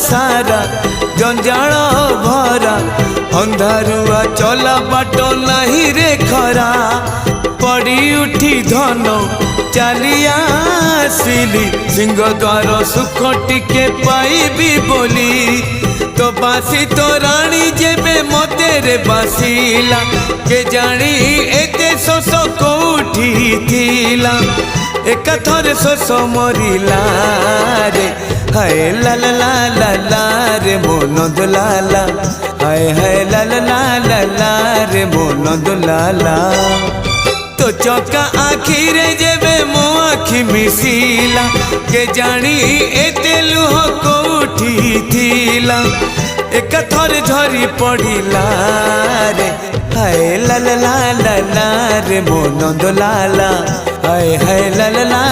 सारा जंजाल भरा अंधारुआ चला बाट नहीं रे खरा पड़ी उठी धन चलिया आसिली सिंह द्वार सुख टिके पाइबी बोली तो बासी तो राणी जेबे मते रे बासिला के जानी एते शोष कोठी थिला एक थरे शोष मरिला रे हाय ला ला ला ला ला रे मोन दुलाला हाय हाय ला ला ला ला ला रे मोन दुलाला तो चौका आखी रे जेबे मो आखी मिसिला के जानी एते लुह कोठी थिला एक थर झरी पड़िला रे हाय ला ला ला ला ला रे मोन दुलाला हाय हाय ला ला ला।